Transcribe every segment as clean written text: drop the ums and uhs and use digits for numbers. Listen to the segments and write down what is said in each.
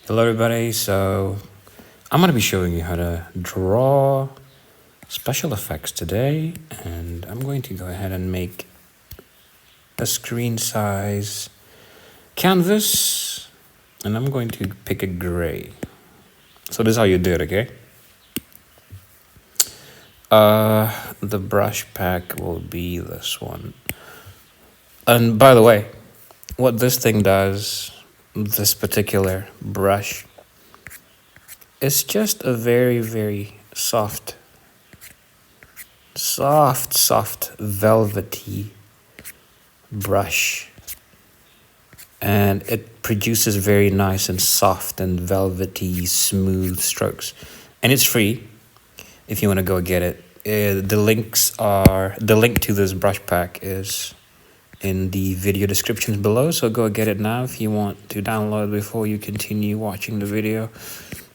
Hello everybody, so I'm going to be showing you how to draw special effects today, and I'm going to go ahead and make a screen size canvas, and I'm going to pick a gray. So this is how you do it, okay? The brush pack will be this one. And by the way, what this thing does, this particular brush, it's just a very, very soft, velvety brush. And it produces very nice and soft and velvety, smooth strokes. And it's free if you want to go get it. The link to this brush pack is in the video descriptions below, so go get it now if you want to download before you continue watching the video.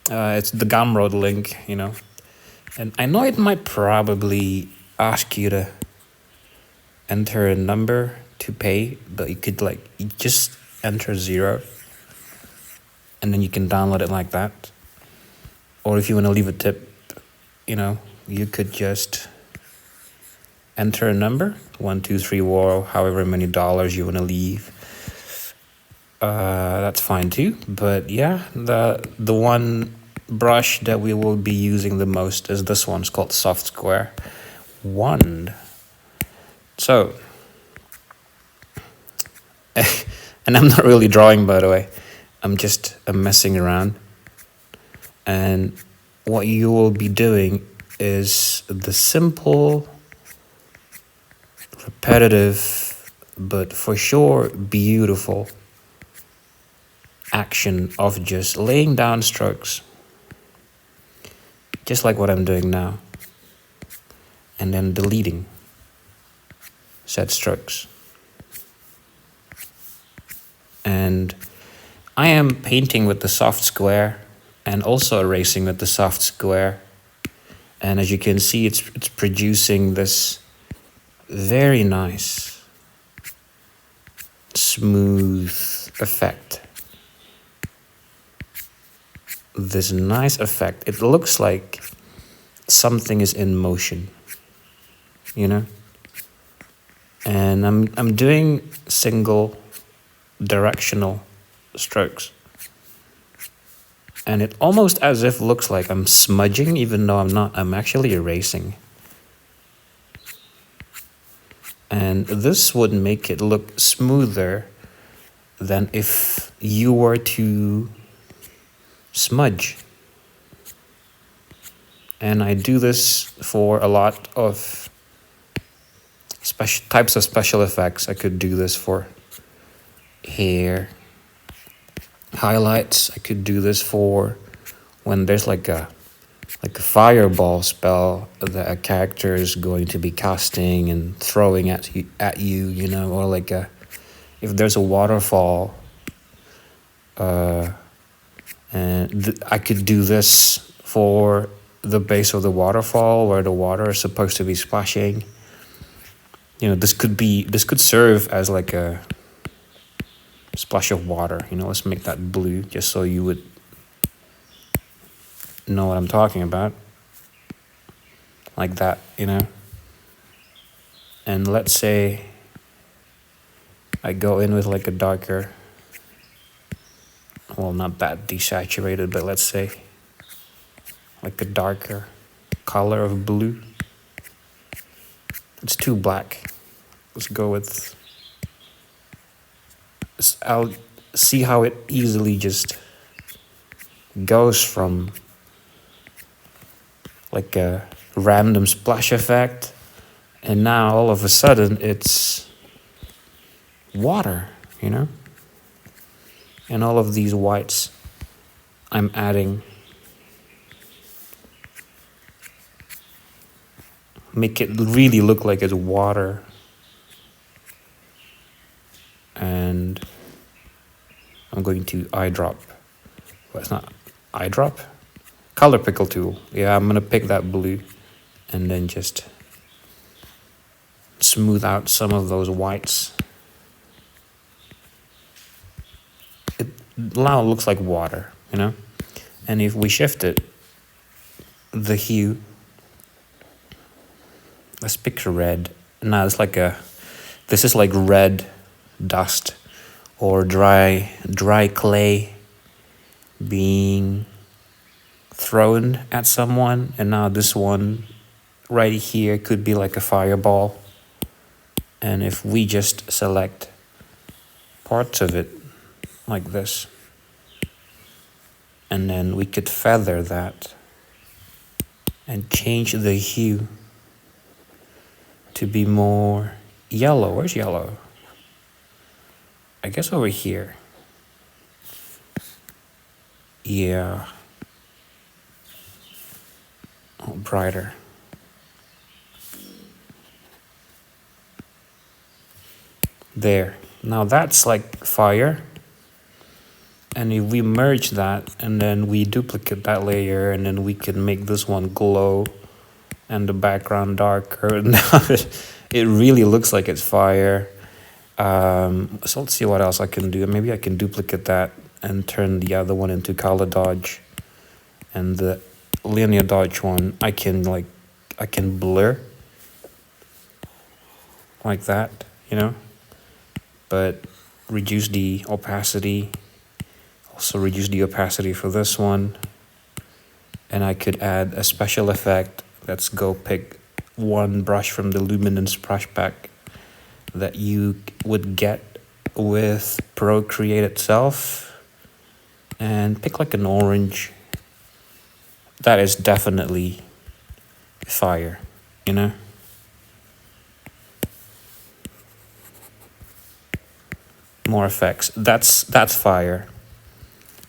It's the Gumroad link, you know. And I know it might probably ask you to enter a number to pay, but you could you just enter 0 and then you can download it like that. Or if you want to leave a tip, you know, you could just enter a number, 1, 2, 3, or however many dollars you want to leave. That's fine too. But yeah, the one brush that we will be using the most is this one. It's called Soft Square Wand. So, and I'm not really drawing, by the way. I'm messing around. And what you will be doing is the simple, repetitive, but for sure beautiful action of just laying down strokes, just like what I'm doing now, and then deleting said strokes. And I am painting with the soft square and also erasing with the soft square. And as you can see, it's producing this very nice, smooth effect. This nice effect. It looks like something is in motion, you know? And I'm doing single directional strokes. And it almost as if looks like I'm smudging, even though I'm not. I'm actually erasing. And this would make it look smoother than if you were to smudge. And I do this for a lot of types of special effects. I could do this for hair highlights. I could do this for when there's like a fireball spell that a character is going to be casting and throwing at you, you know, or if there's a waterfall, and I could do this for the base of the waterfall where the water is supposed to be splashing. You know, this could serve as like a splash of water. You know, let's make that blue just so you would know what I'm talking about. Like that, you know. And let's say I go in with like a darker, well, not that desaturated, but let's say like a darker color of blue. It's too black. Let's go with, I'll see how it easily just goes from like a random splash effect, and now all of a sudden it's water, you know? And all of these whites I'm adding make it really look like it's water. And I'm going to eyedrop. Well, it's not eyedrop. Color pickle tool. Yeah, I'm gonna pick that blue and then just smooth out some of those whites. It now looks like water, you know? And if we shift it, the hue, let's pick red. Now it's like this is like red dust or dry clay being thrown at someone. And now this one right here could be like a fireball. And if we just select parts of it like this, and then we could feather that and change the hue to be more yellow. Where's yellow? I guess over here. Yeah. Oh, brighter. There. Now that's like fire. And if we merge that and then we duplicate that layer and then we can make this one glow and the background darker. Now it really looks like it's fire. So let's see what else I can do. Maybe I can duplicate that and turn the other one into color dodge. And the linear dodge one, I can blur like that, you know, but reduce the opacity. Also reduce the opacity for this one. And I could add a special effect. Let's go pick one brush from the luminance brush pack that you would get with Procreate itself. And pick like an orange. That is definitely fire, you know? More effects. That's fire.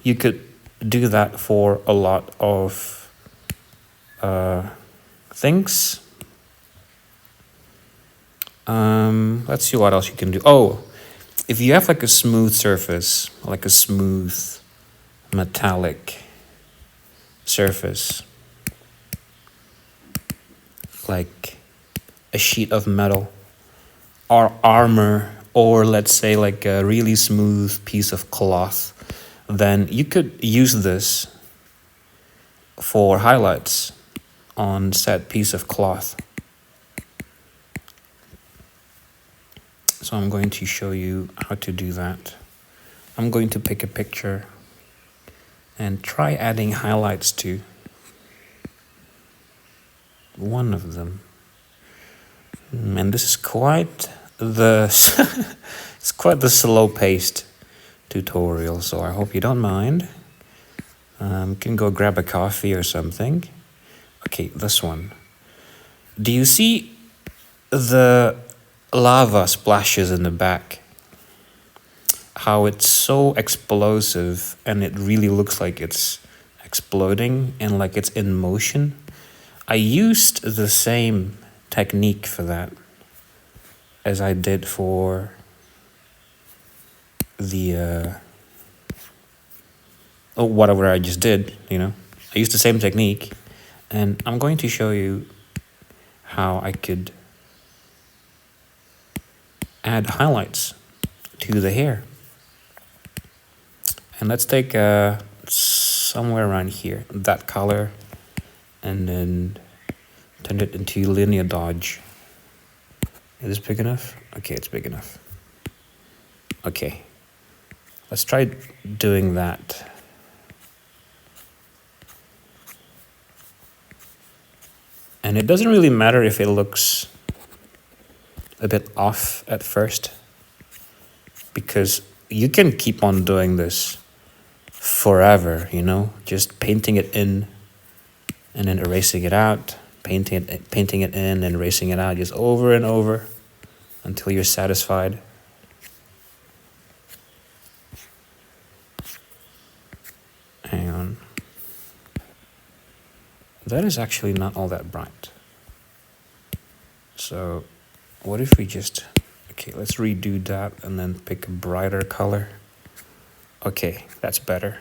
You could do that for a lot of things. Let's see what else you can do. Oh, if you have like a smooth surface, like a smooth metallic surface, like a sheet of metal or armor, or let's say like a really smooth piece of cloth, then you could use this for highlights on said piece of cloth. So I'm going to show you how to do that. I'm going to pick a picture and try adding highlights to one of them. And this is quite the it's quite the slow-paced tutorial, so I hope you don't mind. Can go grab a coffee or something. Okay, this one. Do you see the lava splashes in the back? How it's so explosive and it really looks like it's exploding and like it's in motion. I used the same technique for that as I did for the whatever I just did, you know. I used the same technique, and I'm going to show you how I could add highlights to the hair. And let's take somewhere around here, that color, and then turn it into linear dodge. Is this big enough? Okay, it's big enough. Okay, let's try doing that. And it doesn't really matter if it looks a bit off at first, because you can keep on doing this forever, you know, just painting it in and then erasing it out, painting it in and erasing it out, just over and over until you're satisfied. Hang on. That is actually not all that bright. So what if we just, okay, let's redo that and then pick a brighter color. Okay, that's better.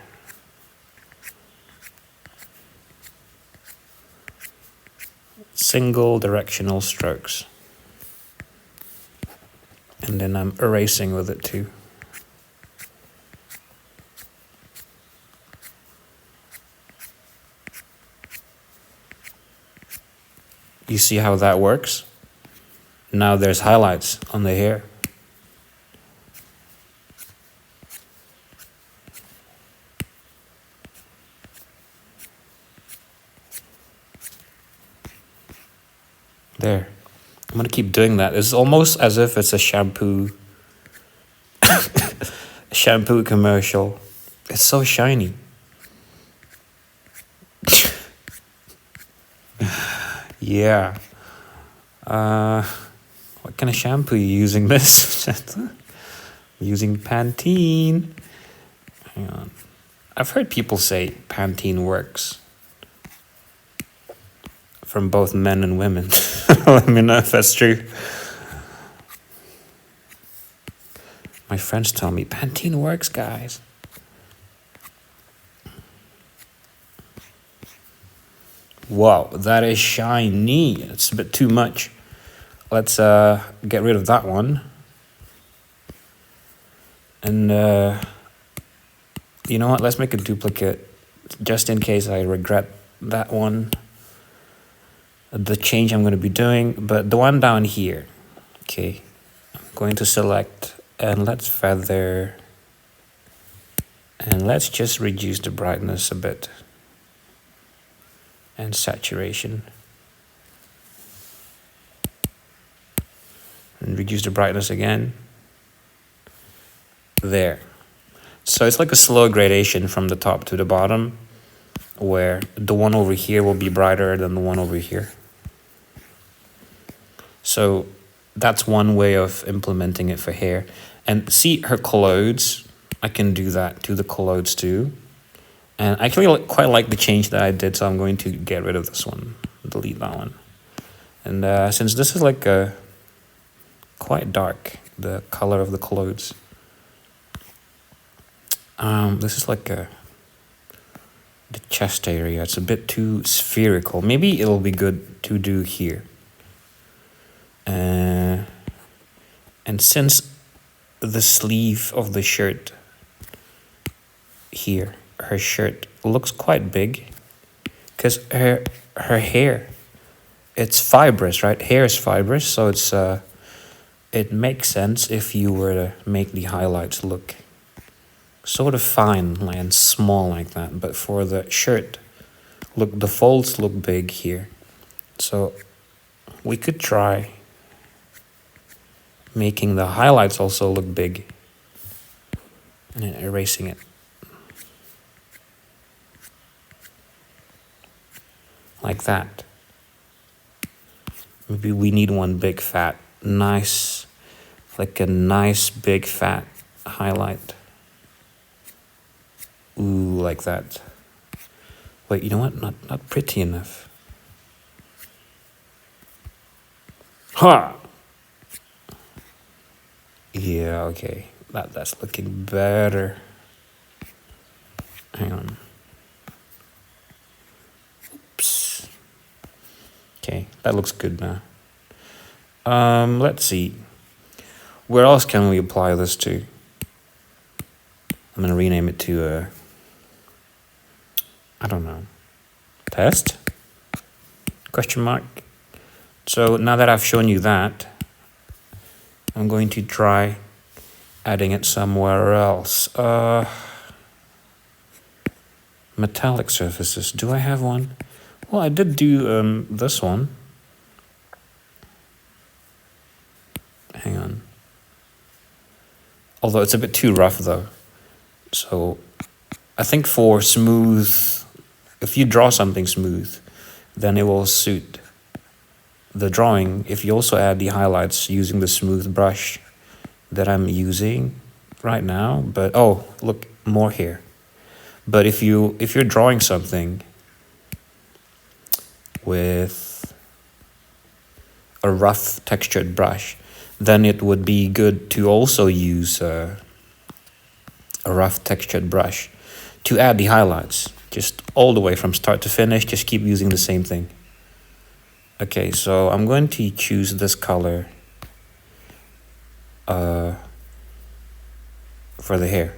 Single directional strokes. And then I'm erasing with it too. You see how that works? Now there's highlights on the hair. There. I'm gonna keep doing that. It's almost as if it's a shampoo shampoo commercial. It's so shiny. Yeah. What kind of shampoo are you using this? Using Pantene. Hang on. I've heard people say Pantene works. From both men and women. Let me know if that's true. My friends tell me Pantene works, guys. Wow, that is shiny. It's a bit too much. Let's get rid of that one. And you know what? Let's make a duplicate just in case I regret that one. The change I'm going to be doing, but the one down here. Okay, I'm going to select and let's feather. And let's just reduce the brightness a bit. And saturation. And reduce the brightness again. There. So it's like a slow gradation from the top to the bottom, where the one over here will be brighter than the one over here. So that's one way of implementing it for hair. And see her clothes, I can do that to the clothes too. And I actually quite like the change that I did, so I'm going to get rid of this one, delete that one. And since this is like quite dark, the color of the clothes, this is like the chest area. It's a bit too spherical. Maybe it'll be good to do here. And since the sleeve of the shirt here, her shirt looks quite big, because her hair, it's fibrous, right? Hair is fibrous, so it's it makes sense if you were to make the highlights look sort of fine and small like that. But for the shirt, look, the folds look big here, so we could try making the highlights also look big and then erasing it. Like that. Maybe we need one big fat, nice, like a nice big fat highlight. Ooh, like that. Wait, you know what? Not pretty enough. Ha! Yeah, okay. That's looking better. Hang on. Oops. Okay, that looks good now. Let's see. Where else can we apply this to? I'm gonna rename it to I don't know. Test? Question mark. So now that I've shown you that, I'm going to try adding it somewhere else. Metallic surfaces. Do I have one? Well, I did do this one. Hang on. Although it's a bit too rough though. So I think for smooth, if you draw something smooth, then it will suit the drawing if you also add the highlights using the smooth brush that I'm using right now. But oh, look, more here. But if you're drawing something with a rough textured brush, then it would be good to also use a rough textured brush to add the highlights, just all the way from start to finish. Just keep using the same thing. Okay, so I'm going to choose this color for the hair.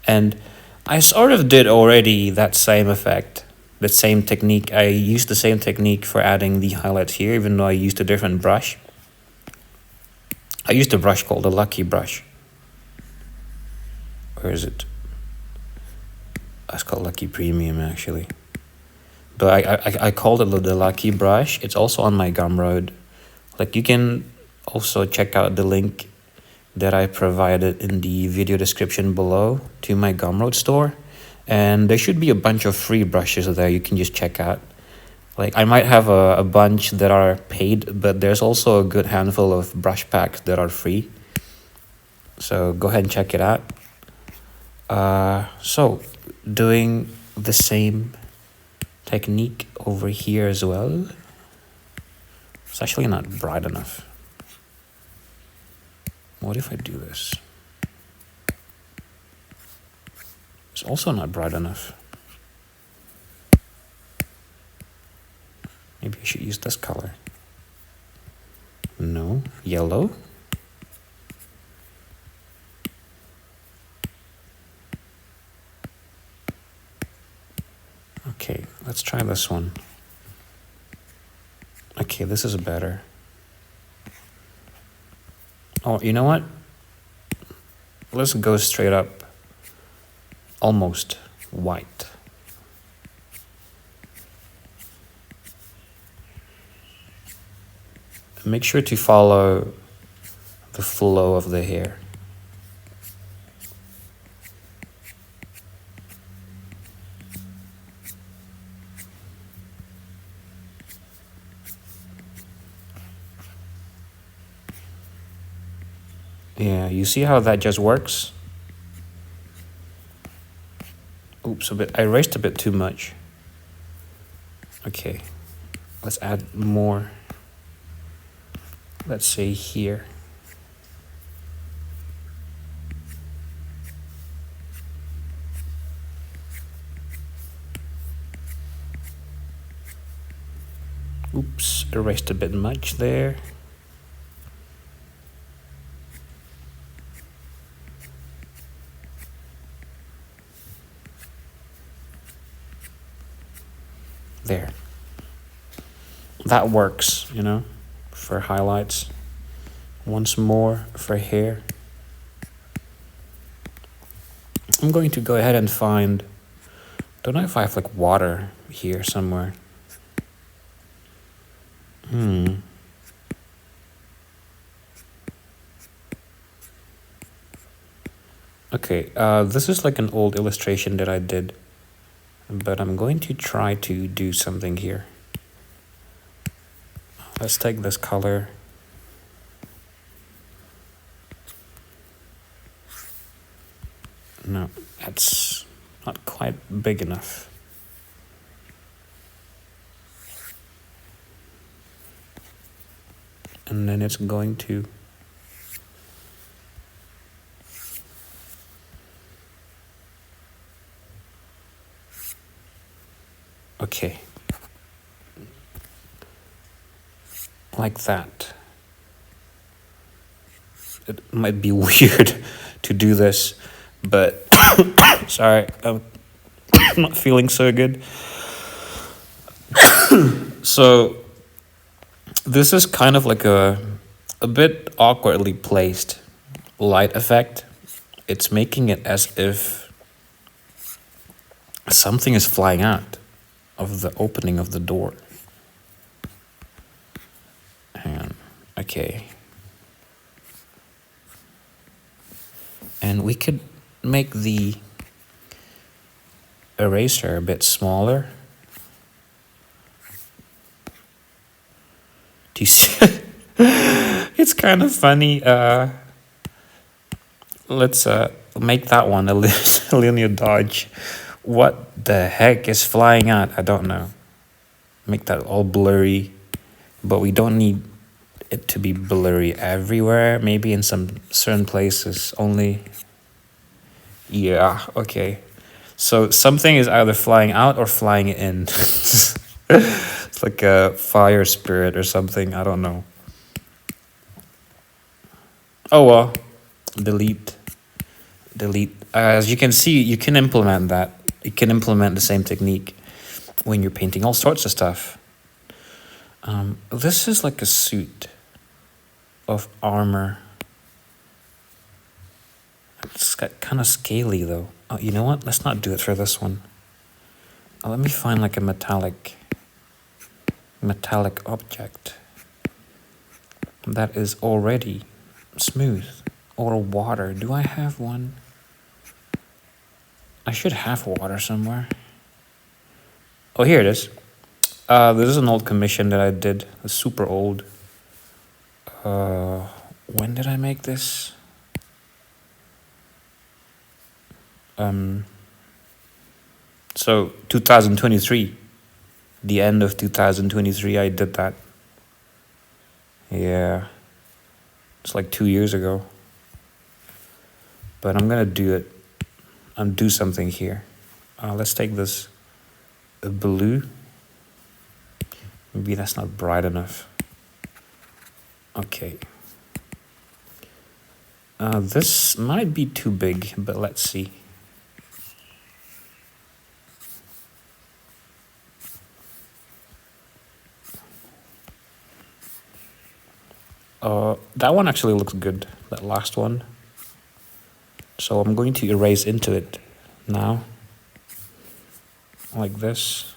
And I sort of did already that same effect the same technique. I used the same technique for adding the highlights here, even though I used a different brush. I used a brush called the Lucky Brush. Where is it? It's called Lucky Premium, actually. But I called it the Lucky Brush. It's also on my Gumroad. Like, you can also check out the link that I provided in the video description below to my Gumroad store. And there should be a bunch of free brushes there you can just check out. Like, I might have a bunch that are paid, but there's also a good handful of brush packs that are free. So go ahead and check it out. So doing the same technique over here as well. It's actually not bright enough. What if I do this? It's also not bright enough. Maybe I should use this color. No, yellow. Okay, let's try this one. Okay, this is better. Oh, you know what? Let's go straight up. Almost white. Make sure to follow the flow of the hair. Yeah, you see how that just works? Oops, I erased a bit too much. Okay, let's add more. Let's say here. Oops, erased a bit much there. There. That works, you know, for highlights. Once more for hair. I'm going to go ahead and find, don't know if I have like water here somewhere. Okay, this is like an old illustration that I did, but I'm going to try to do something here. Let's take this color. No, that's not quite big enough. And then it's going to okay. Like that. It might be weird to do this, but sorry, I'm not feeling so good. So this is kind of like a bit awkwardly placed light effect. It's making it as if something is flying out of the opening of the door. Hang on. Okay. And we could make the eraser a bit smaller. Do you see? It's kind of funny. Let's make that one a linear dodge. What the heck is flying out? I don't know. Make that all blurry. But we don't need it to be blurry everywhere. Maybe in some certain places only. Yeah, okay. So something is either flying out or flying in. It's like a fire spirit or something. I don't know. Oh well. Delete. As you can see, you can implement that. You can implement the same technique. when you're painting all sorts of stuff. This is like a suit of armor. It's got kind of scaly though. Oh, you know what? Let's not do it for this one. Let me find like a metallic object that is already smooth, or water. Do I have one? I should have water somewhere. Oh, here it is. This is an old commission that I did. It's super old. When did I make this? So 2023. The end of 2023 I did that. Yeah. It's like 2 years ago. But I'm gonna do it and do something here. Let's take this blue. Maybe that's not bright enough. Okay. This might be too big, but let's see. That one actually looks good, that last one. So I'm going to erase into it now, like this.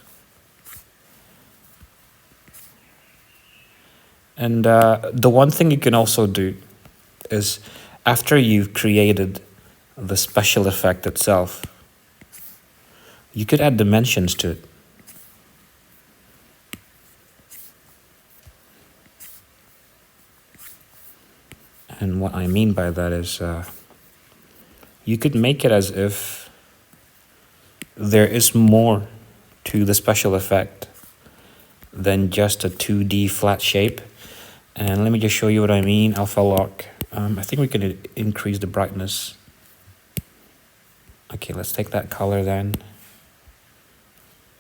And the one thing you can also do is, after you've created the special effect itself, you could add dimensions to it. And what I mean by that is, you could make it as if there is more to the special effect than just a 2D flat shape. And let me just show you what I mean. Alpha lock. I think we can increase the brightness. Okay, let's take that color then.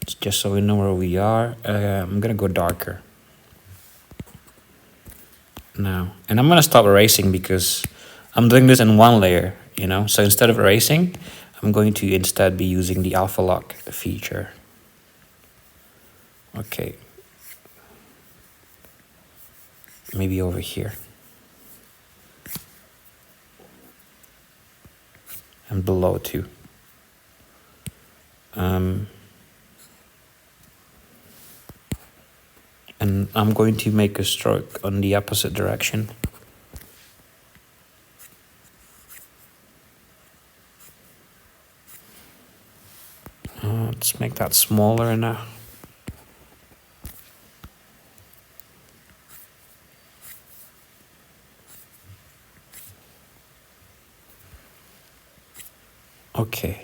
It's just so we know where we are. I'm gonna go darker now. And I'm gonna stop erasing because I'm doing this in one layer, you know? So instead of erasing, I'm going to instead be using the alpha lock feature. Okay. Maybe over here. And below too. And I'm going to make a stroke on the opposite direction. Let's make that smaller now. Okay.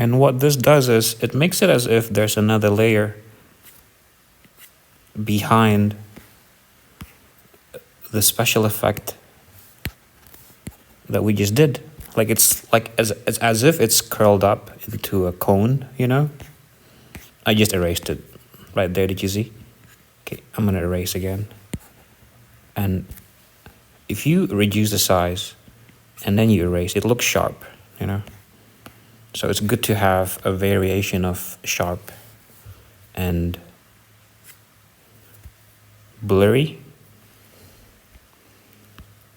And what this does is, it makes it as if there's another layer behind the special effect that we just did. Like it's like as if it's curled up into a cone, you know? I just erased it right there, did you see? Okay, I'm gonna erase again. And if you reduce the size and then you erase, it looks sharp, you know? So it's good to have a variation of sharp and blurry.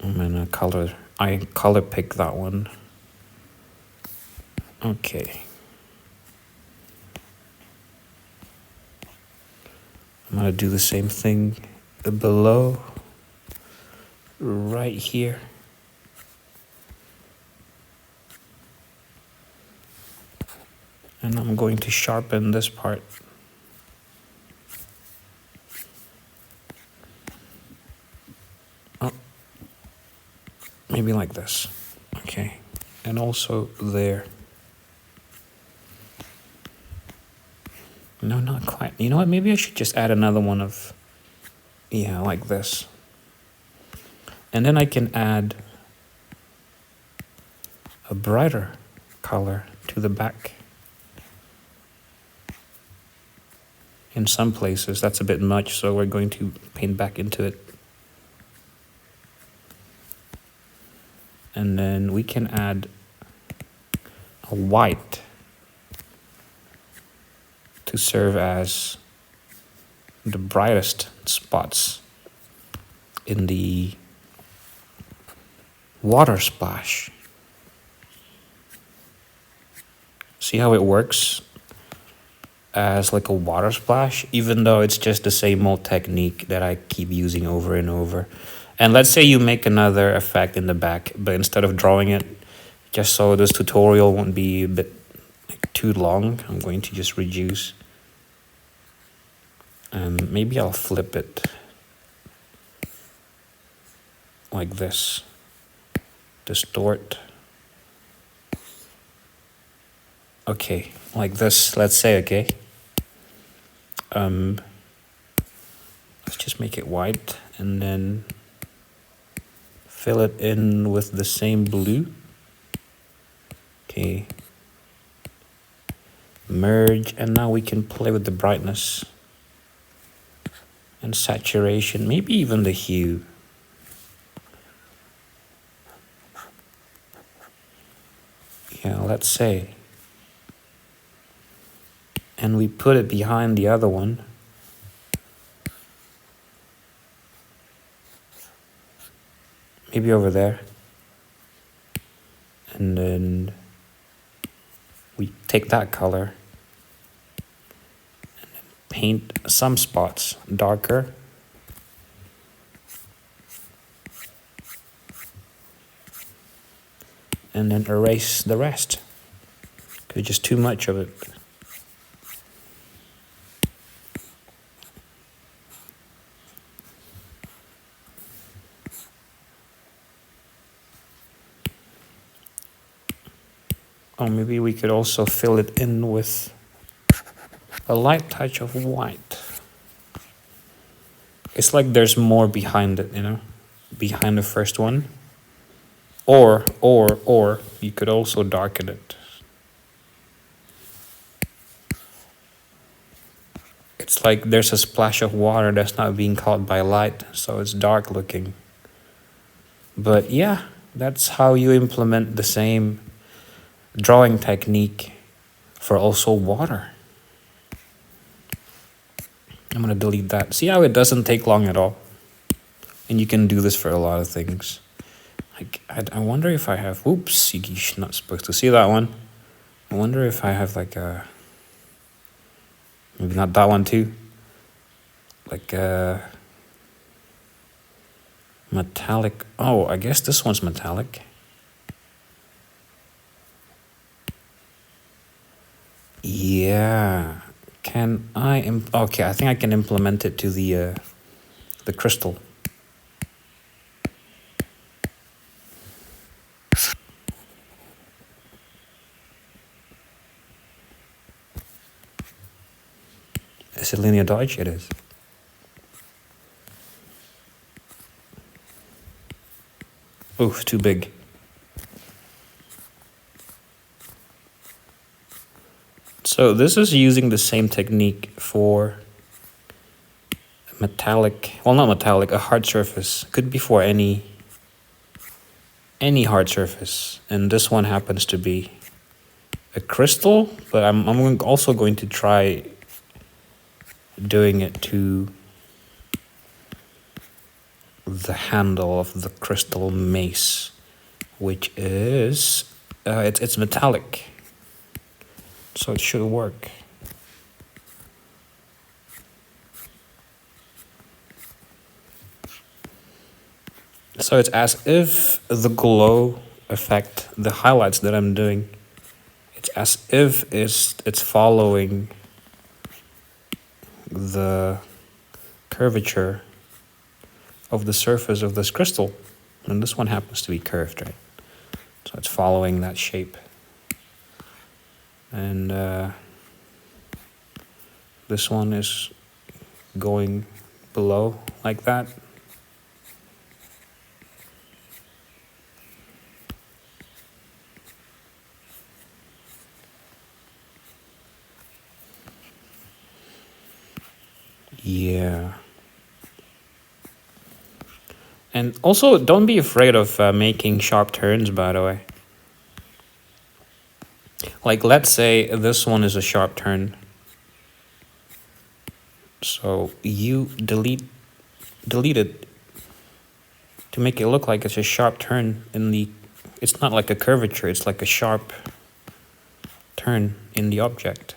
I'm gonna color pick that one. Okay. I'm gonna do the same thing below, right here. And I'm going to sharpen this part. Oh, maybe like this. Okay. And also there. No, not quite. You know what? Maybe I should just add another one of, yeah, like this. And then I can add a brighter color to the back. in some places. That's a bit much, so we're going to paint back into it. And then we can add a white to serve as the brightest spots in the water splash. See how it works as like a water splash, even though it's just the same old technique that I keep using over and over. And let's say you make another effect in the back, but instead of drawing it, just so this tutorial won't be a bit too long, I'm going to just reduce. And maybe I'll flip it like this. Distort. Okay, like this, let's say, okay. Let's just make it white and then fill it in with the same blue. Okay. Merge, and now we can play with the brightness and saturation, maybe even the hue. Yeah, let's say. And we put it behind the other one. Maybe over there. And then we take that color and then paint some spots darker. And then erase the rest. Because just too much of it. Or maybe we could also fill it in with a light touch of white. It's like there's more behind it, you know, behind the first one. Or you could also darken it. It's like there's a splash of water that's not being caught by light, so it's dark looking. But yeah, that's how you implement the same drawing technique for also water. I'm gonna delete that. See how it doesn't take long at all? And you can do this for a lot of things. Like, I wonder if I have, oops, you're not supposed to see that one. I wonder if I have like a, maybe not that one too. Like a metallic, oh, I guess this one's metallic. Yeah, can I, okay, I think I can implement it to the crystal. Is it linear dodge? It is. Oof, too big. So this is using the same technique for metallic, well, not metallic, a hard surface. Could be for any hard surface. And this one happens to be a crystal, but I'm also going to try doing it to the handle of the crystal mace, which is, it's metallic. So it should work. So it's as if the glow effect, the highlights that I'm doing, it's as if it's following the curvature of the surface of this crystal. And this one happens to be curved, right? So it's following that shape. And this one is going below like that. Yeah. And also, don't be afraid of making sharp turns, by the way. Like, let's say this one is a sharp turn. So you delete it to make it look like it's a sharp turn in the... It's not like a curvature, it's like a sharp turn in the object.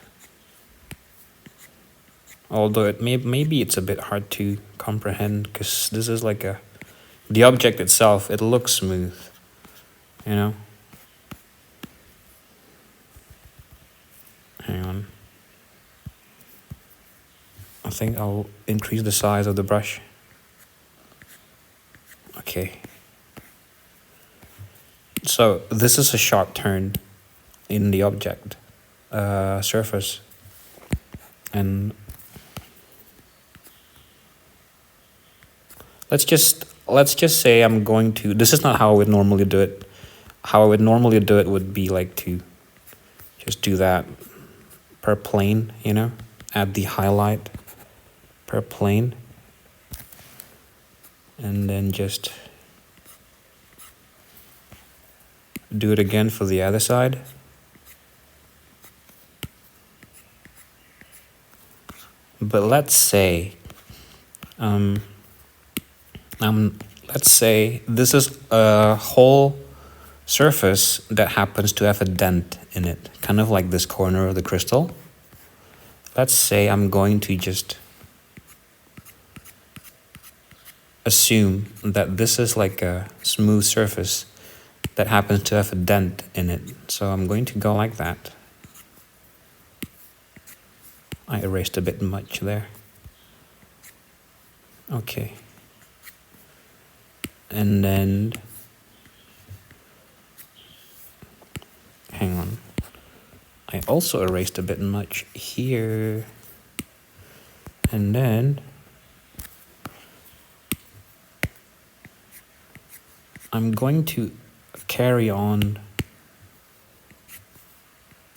Although maybe it's a bit hard to comprehend because this is like a... The object itself, it looks smooth, you know? Hang on. I think I'll increase the size of the brush. Okay. So this is a sharp turn in the object surface. And let's just say I'm going to... This is not how I would normally do it. How I would normally do it would be like to just do that per plane, you know? Add the highlight per plane. And then just do it again for the other side. But let's say let's say this is a whole surface that happens to have a dent in it, kind of like this corner of the crystal. Let's say I'm going to just assume that this is like a smooth surface that happens to have a dent in it. So I'm going to go like that. I erased a bit much there. Okay. And then, hang on. I also erased a bit much here. And then I'm going to carry on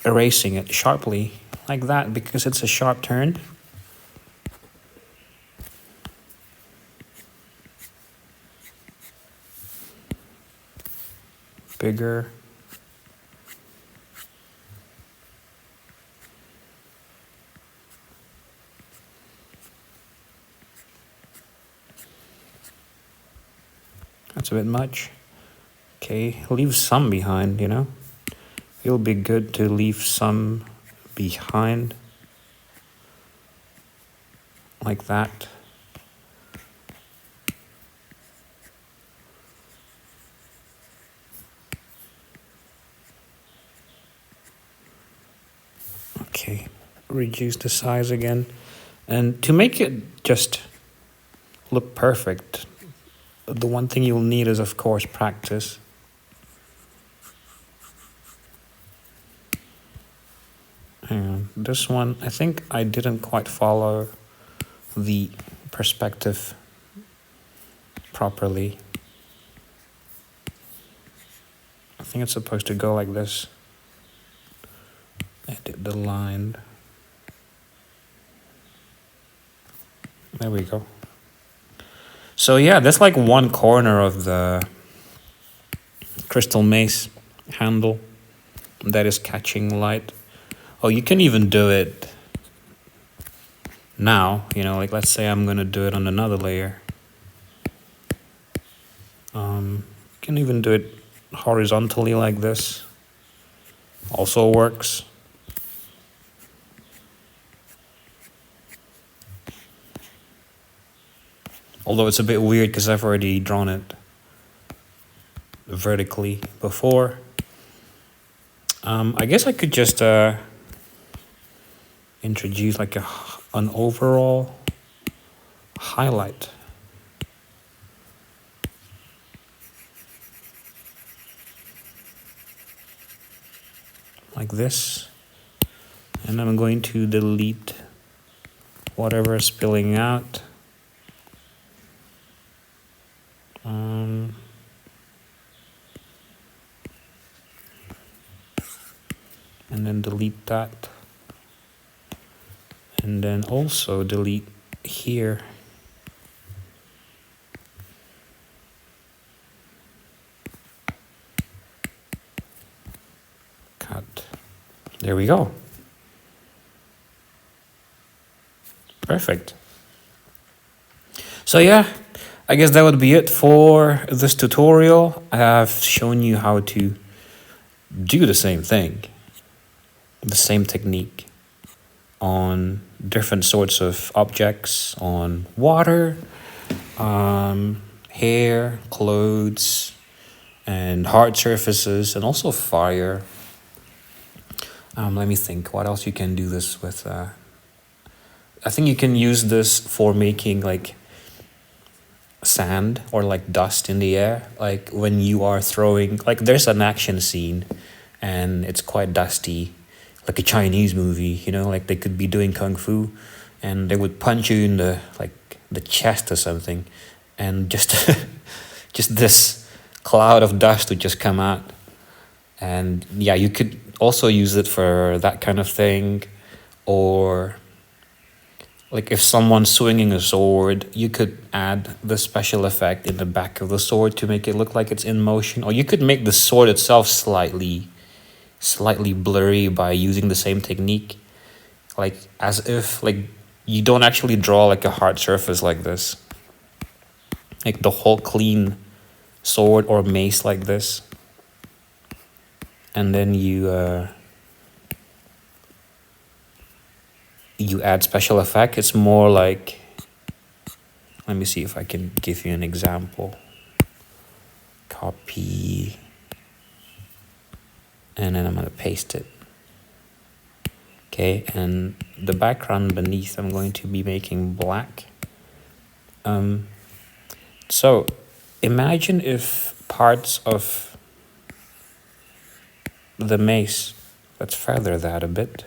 erasing it sharply like that because it's a sharp turn. Bigger. That's a bit much. Okay, leave some behind, you know? It'll be good to leave some behind. Like that. Okay, reduce the size again. And to make it just look perfect, the one thing you'll need is, of course, practice. Hang on, this one, I think I didn't quite follow the perspective properly. I think it's supposed to go like this. Edit the line. There we go. So yeah, that's like one corner of the crystal mace handle that is catching light. Oh, you can even do it now, you know, like let's say I'm gonna do it on another layer. You can even do it horizontally like this. Also works. Although it's a bit weird because I've already drawn it vertically before. I guess I could just introduce like an overall highlight. Like this. And I'm going to delete whatever is spilling out. And then delete that. And then also delete here. Cut. There we go. Perfect. So yeah, I guess that would be it for this tutorial. I have shown you how to do the same thing, the same technique on different sorts of objects, on water, hair, clothes, and hard surfaces, and also fire. Let me think what else you can do this with. I think you can use this for making like sand or like dust in the air, like when you are throwing, like there's an action scene and it's quite dusty, like a Chinese movie, you know, like they could be doing kung fu and they would punch you in the chest or something, and just just this cloud of dust would just come out. And yeah, you could also use it for that kind of thing. Or like if someone's swinging a sword, you could add the special effect in the back of the sword to make it look like it's in motion. Or you could make the sword itself slightly blurry by using the same technique. Like as if like you don't actually draw like a hard surface like this. Like the whole clean sword or mace like this. And then you add special effect. It's more like, let me see if I can give you an example. Copy. And then I'm going to paste it. Okay, and the background beneath I'm going to be making black. So imagine if parts of the mace, let's feather that a bit,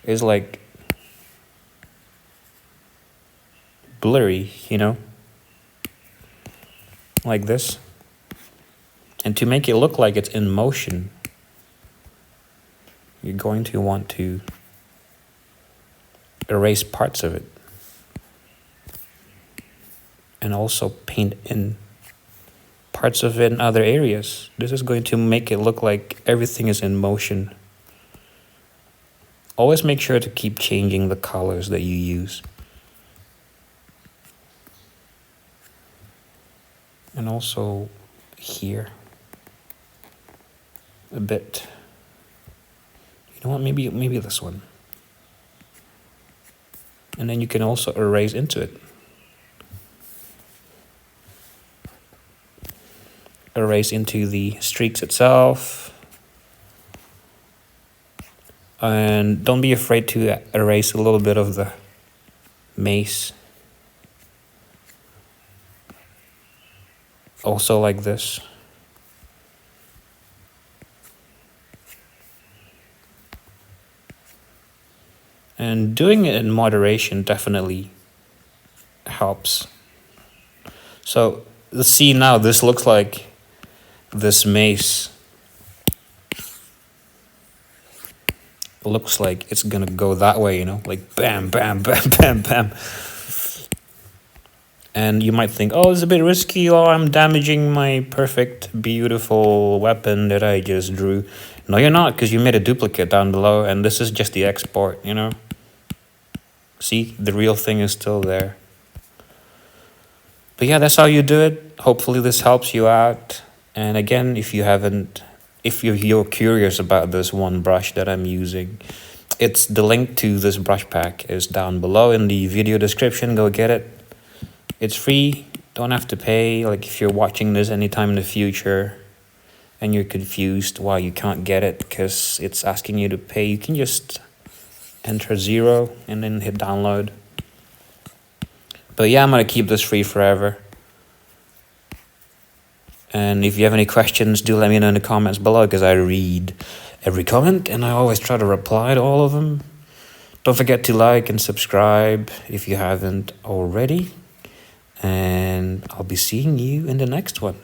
is like blurry, you know, like this. And to make it look like it's in motion, you're going to want to erase parts of it and also paint in parts of it in other areas. This is going to make it look like everything is in motion. Always make sure to keep changing the colors that you use. And also here a bit. You know what, maybe this one. And then you can also erase into it. Erase into the streaks itself. And don't be afraid to erase a little bit of the mace. Also like this. And doing it in moderation definitely helps. So let's see now, this looks like this mace. Looks like it's gonna go that way, you know, like bam, bam, bam, bam, bam. And you might think, oh, it's a bit risky, or I'm damaging my perfect, beautiful weapon that I just drew. No, you're not, because you made a duplicate down below, and this is just the export, you know. See, the real thing is still there. But yeah, that's how you do it. Hopefully this helps you out. And again, if you're curious about this one brush that I'm using, it's the link to this brush pack is down below in the video description. Go get it. It's free. Don't have to pay. Like if you're watching this anytime in the future and you're confused why you can't get it because it's asking you to pay, you can just enter 0 and then hit download. But yeah, I'm gonna keep this free forever. And if you have any questions, do let me know in the comments below, because I read every comment and I always try to reply to all of them. Don't forget to like and subscribe if you haven't already. And I'll be seeing you in the next one.